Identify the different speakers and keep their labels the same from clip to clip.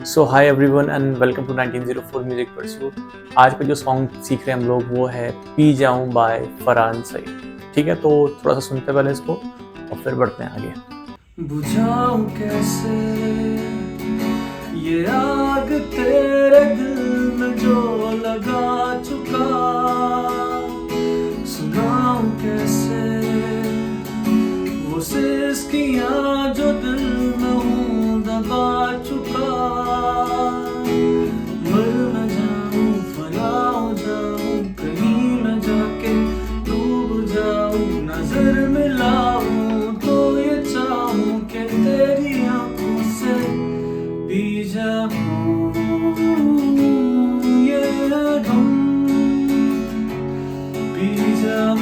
Speaker 1: So hi everyone and welcome to 1904 music pursuit. आज का जो सॉन्ग सीख रहे हैं हम लोग वो है पी जाऊं बाय फरहान सईद। ठीक है, तो थोड़ा सा सुनते हैं पहले इसको और फिर बढ़ते हैं आगे।
Speaker 2: बुझाऊं कैसे ये आग तेरे दिल में जो लगा चुका, सुनाऊं कैसे वो सिसकियां जो दिल में हूँ दबा चुका। मर न जाऊं फना हो जाऊं कहीं न जाके डूब जाऊं, नजर मिलाऊं तो ये चाहूं कि तेरी आंखों से पी जाऊं ये गम, पी जाऊं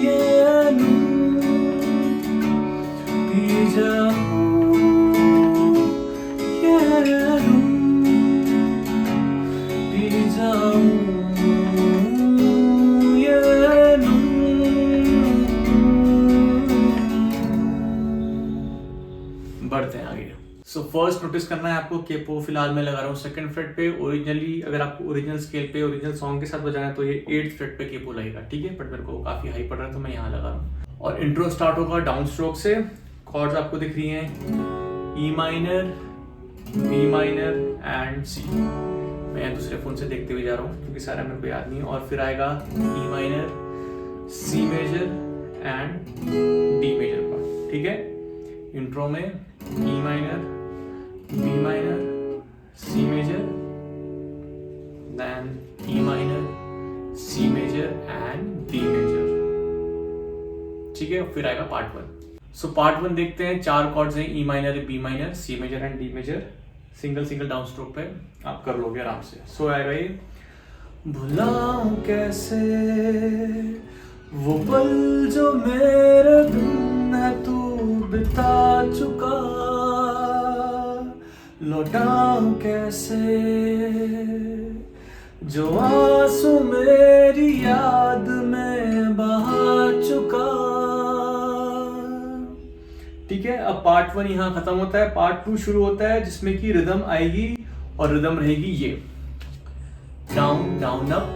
Speaker 2: ये नूर, पी जाऊं ये नूर, पी जाऊं ये नूर। बढ़ते हैं आगे। सो फर्स्ट नोटिस करना है आपको कि पो फिलहाल मैं लगा रहा हूँ सेकंड फ्रेट पे। ओरिजिनली अगर आपको ओरिजिनल स्केल पे ओरिजिनल सॉन्ग के साथ बजाना है तो ये 8th फ्रेट पे केपो लगेगा, ठीक है, बट मेरे को काफी हाई पड़ रहा है तो मैं यहाँ लगा रहा हूँ। और इंट्रो स्टार्ट होगा डाउन स्ट्रोक से। कॉर्ड्स आपको दिख रही हैं E minor, B minor and C. मैं दूसरे फोन से देखते हुए जा रहा हूँ क्योंकि सारा मेरे को याद नहीं है। और फिर आएगा E minor, C major and D major chord, ठीक है। इंट्रो में E minor, B minor, C major, then E minor, C major and D major, ठीक है। फिर आएगा पार्ट 1। सो पार्ट 1 देखते हैं। 4 कॉर्ड्स हैं E minor, B minor, C major and D major. Single single down stroke पे आप कर लोगे आराम से। सो आएगा ये भुलाऊं कैसे वो पल जो मेरे बिन है तू बिता चुका, लौटाऊं कैसे जो आंसू मेरी याद में बहा चुका, ठीक है। अब पार्ट 1 यहाँ खत्म होता है। पार्ट 2 शुरू होता है जिसमें कि रिदम आएगी और रिदम रहेगी ये down down up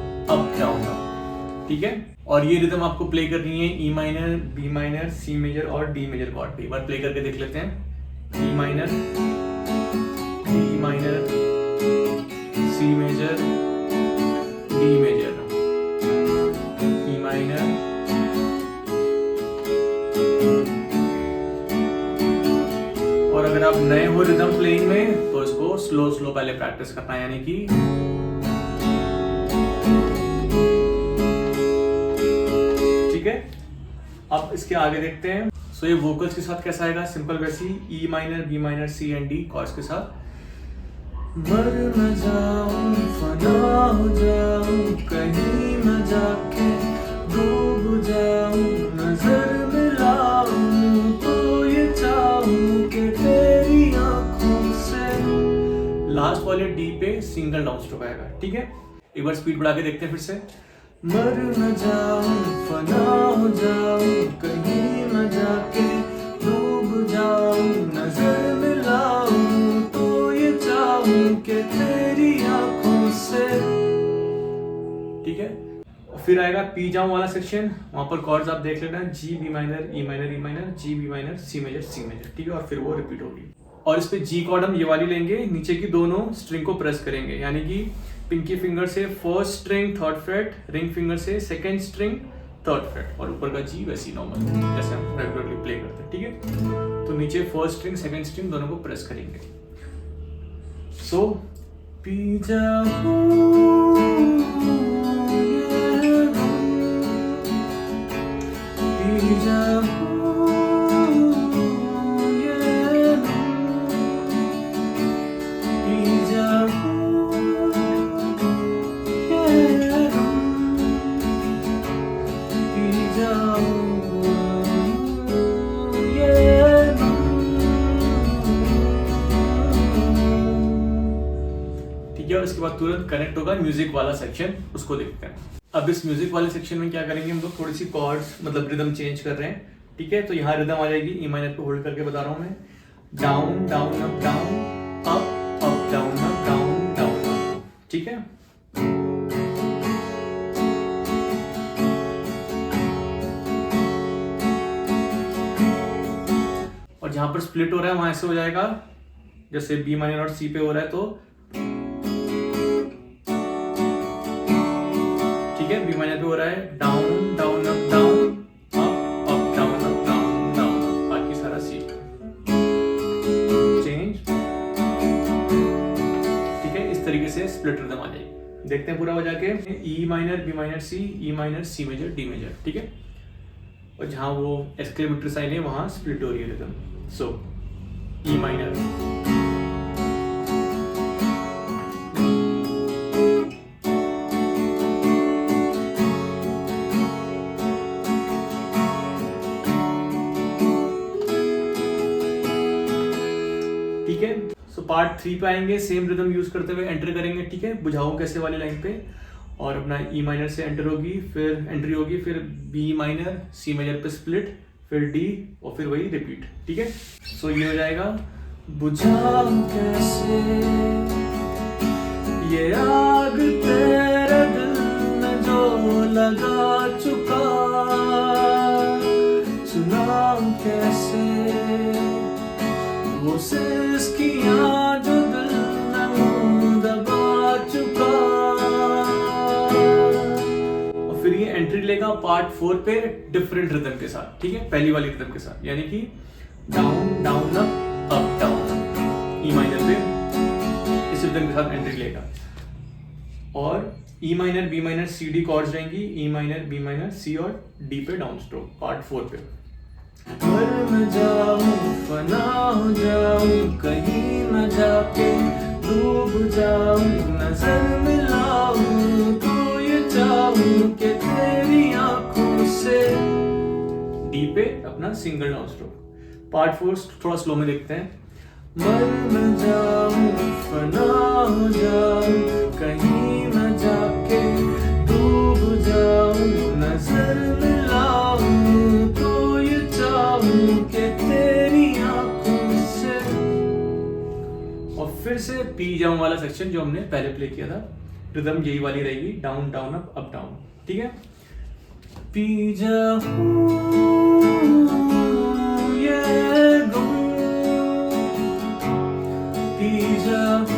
Speaker 2: down up, ठीक है। और ये रिदम आपको प्ले करनी है E minor, B minor, C major और डी मेजर कॉर्ड पे। एक बार प्ले करके देख लेते हैं। E minor, B minor, C major, D major, E minor, और अगर आप नए हो रिदम प्लेइंग में तो इसको स्लो स्लो पहले प्रैक्टिस करना है, यानी कि ठीक है। अब इसके आगे देखते हैं। सो ये वोकल्स के साथ कैसा आएगा, सिंपल वैसी E minor, B minor, C and D chords के साथ। मर न जाऊं फना हो जाऊं कहीं न जाके डूब जाऊं, नजर मिलाऊं तो ये चाहूं कि तेरी आंखों से। लास्ट वाले डी पे सिंगल डाउन स्ट्रोक आएगा, ठीक है। एक बार स्पीड बढ़ा के देखते हैं फिर से। मर न जाऊं फना हो जाऊं कहीं न जाके डूब जाऊं, नजर मिलाऊं तो ये चाहूं कि तेरी आंखों से, ठीक है। फिर आएगा पी जाऊं वाला सेक्शन। वहां पर कॉर्ड्स आप देख लेना, G B minor, E minor, E minor, G B minor, C major, C major, ठीक है। और फिर वो रिपीट होगी। और इस पे जी कॉर्ड हम ये वाली लेंगे, नीचे की दोनों स्ट्रिंग को प्रेस करेंगे, यानी कि पिंकी फिंगर से first string 3rd freight, ring finger से 2nd स्ट्रिंग 3rd फ्रेट, और ऊपर का जी वैसी नॉर्मल जैसे हम रेगुलरली प्ले करते हैं, ठीक है। तो नीचे फर्स्ट स्ट्रिंग 2nd स्ट्रिंग दोनों को प्रेस करेंगे। सो पी जाऊं ये गम, पी जाऊं ये गम, पी जाऊं ये गम, पी जाऊं ये गम। ठीक है, और इसके बाद तुरंत कनेक्ट होगा म्यूजिक वाला सेक्शन, उसको देखते हैं। अब इस म्यूजिक वाले सेक्शन में क्या करेंगे हम लोग, थोड़ी सी कॉर्ड्स मतलब रिदम चेंज कर रहे हैं, ठीक है। तो यहाँ रिदम आ जाएगी, ई माइनर पे होल्ड करके बता रहा हूँ मैं। Down down up down up down up, ठीक है। और जहां पर स्प्लिट हो रहा है वहां ऐसे हो जाएगा, जैसे बी माइनर और सी पे हो रहा है, तो ठीक है, बी माइनर पे हो रहा है down down up down up, बाकी सारा सी चेंज, ठीक है। इस तरीके से स्प्लिट रिदम आ जाएगी। देखते हैं पूरा बजा के, E minor B minor C major D major, ठीक है। और जहां वो एक्सक्लेमेटरी साइन है वहां स्प्लिट हो रही है रिदम। सो ई माइनर, ठीक है। सो पार्ट 3 पे आएंगे, सेम रिदम यूज करते हुए एंटर करेंगे, ठीक है, बुझाओ कैसे वाली लाइन पे। और अपना ई माइनर से एंटर होगी, फिर एंट्री होगी, फिर बी माइनर सी मेजर पे स्प्लिट, फिर डी, और फिर वही रिपीट, ठीक है। सो ये हो जाएगा, बुझाओ कैसे ये आग तेरे दिल में जो लगा चुका, सुनाओ कैसे वो सिसकियां जो दिल में दबा चुका। और फिर ये एंट्री लेगा पार्ट 4 पे डिफरेंट रिदम के साथ, ठीक है, पहली वाली रिदम के साथ, यानी कि down down up down, E minor पे इस रिदम के साथ एंट्री लेगा। और E minor B minor C D chords रहेंगी, E minor B minor C और डी पे डाउन स्ट्रोक पार्ट 4 पे। मर न जाऊं फना हो जाऊं कहीं न जाके डूब जाऊं, नजर मिलाऊं तो ये चाहूं कि तेरी आंखों से, डी पे अपना सिंगल डाउन स्ट्रोक। पार्ट 4 थोड़ा स्लो में देखते हैं। मर न जाऊं फना हो जाऊं कहीं न जाके डूब जाऊं, नजर मिलाऊं तो ये चाहूं कि तेरी आंखों से। और फिर से पी जाऊं वाला सेक्शन जो हमने पहले प्ले किया था, रिदम यही वाली रहेगी, डाउन डाउन अप डाउन, ठीक है। पी जाऊं ये गुम, पी जाऊं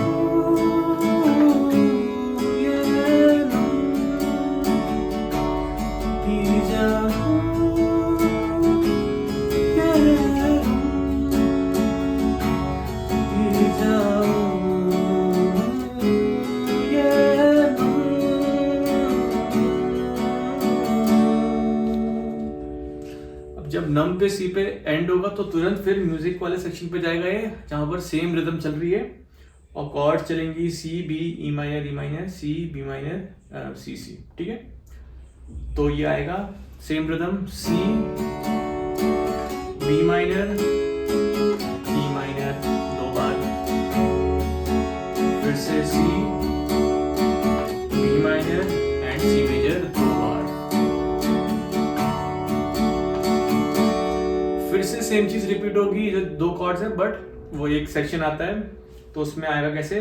Speaker 2: ये गुम, पी जाऊं ये गुम, पी जाऊं ये गुम। अब जब नम पे सी पे एंड होगा तो तुरंत फिर म्यूजिक वाले सेक्शन पे जाएगा ये, जहां पर सेम रिदम चल रही है और कॉर्ड चलेंगी C B E minor C B minor C C, ठीक है। तो ये आएगा same rhythm, C B minor E minor 2 बार, फिर से C B minor and C major 2 बार, फिर से सेम चीज रिपीट होगी। जो 2 कॉर्ड्स है बट वो एक सेक्शन आता है, तो उसमें आएगा कैसे,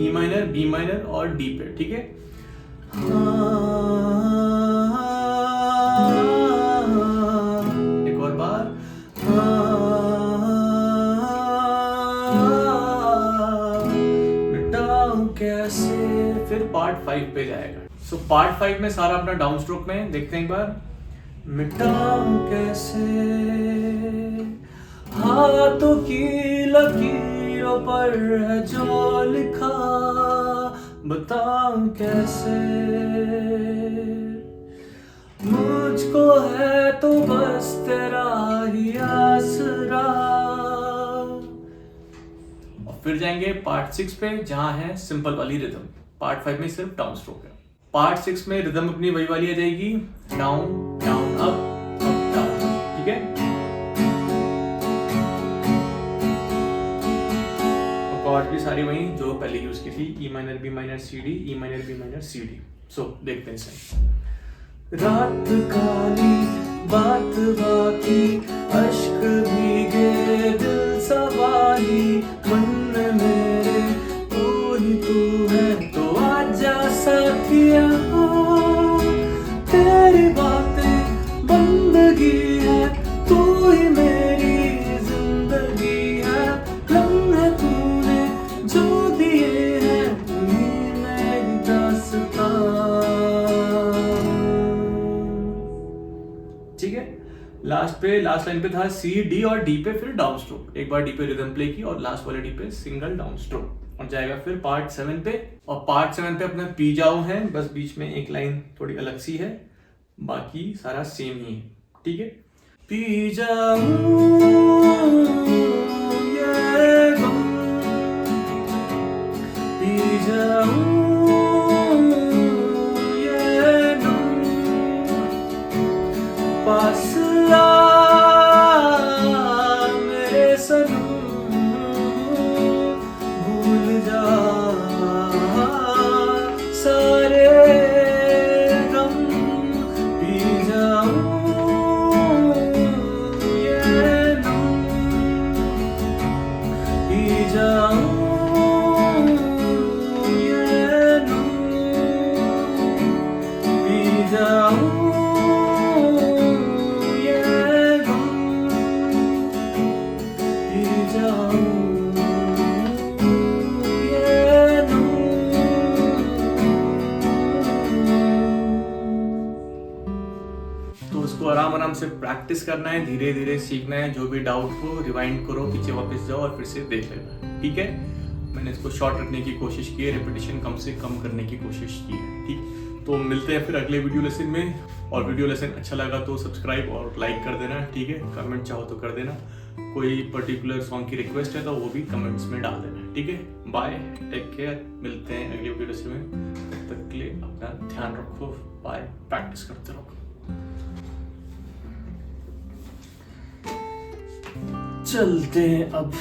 Speaker 2: ई माइनर बी माइनर और डी पे, ठीक है। एक और बार, मिटाऊं कैसे, फिर पार्ट 5 पे जाएगा। सो पार्ट 5 में सारा अपना डाउन स्ट्रोक में देखते हैं एक बार। मिटाऊं कैसे हाथों की लकीरों पर है जो लिखा, बताऊं कैसे मुझको है तो बस तेरा ही आसरा। और फिर जाएंगे पार्ट 6 पे, जहां है सिंपल वाली रिदम। पार्ट 5 में सिर्फ डाउन स्ट्रोक है। पार्ट 6 में रिदम अपनी वही वाली आ जाएगी, डाउन डाउन अप है। कॉर्ड भी सारी वही जो पहले यूज की थी, E minor B minor C D, E minor B minor C D. So देखते हैं इसे। रात काली बात बाकी, अश्क भीगे दिल सवारी, मन मेरे तू ही तू है तो आजा साथिया, तेरी बातें बंदगी है, तू ही मेरी जिंदगी है, लम्हे तूने जो दिए हैं ये मेरी दास्तां। ठीक है, लास्ट लाइन पे था सी डी और डी पे फिर डाउन स्ट्रोक, एक बार डी पे रिदम प्ले की और लास्ट वाले डी पे सिंगल डाउन स्ट्रोक, और जाएगा फिर पार्ट 7 पे। और पार्ट 7 पे अपना पी जाऊं है, बस बीच में एक लाइन थोड़ी अलग सी है, बाकी सारा सेम ही है। ठीक है, पी जाऊं ये गम, पी जाऊं ये गम, पास आ मेरे सनम, भूल जा सारे गम, पी जाऊं ये गम, पी जाऊं ये गम, पी जाऊं आराम से प्रैक्टिस करना है, धीरे धीरे सीखना है। जो भी डाउट हो रिवाइंड करो, पीछे वापस जाओ और फिर से देख लेना। ठीक है, मैंने इसको शॉर्ट रखने की कोशिश की है, रेपिटेशन कम से कम करने की कोशिश की है। ठीक, तो मिलते हैं फिर अगले वीडियो लेसन में। और वीडियो लेसन अच्छा लगा तो सब्सक्राइब और लाइक कर देना। ठीक है, कमेंट चाहो तो कर देना, कोई पर्टिकुलर सॉन्ग की रिक्वेस्ट है तो वो भी कमेंट्स में डाल देना। ठीक है, बाय, टेक केयर, मिलते हैं अगले वीडियो लेसन में। तब तक के लिए अपना ध्यान रखो, बाय, प्रैक्टिस करते रहो। चलते हैं अब।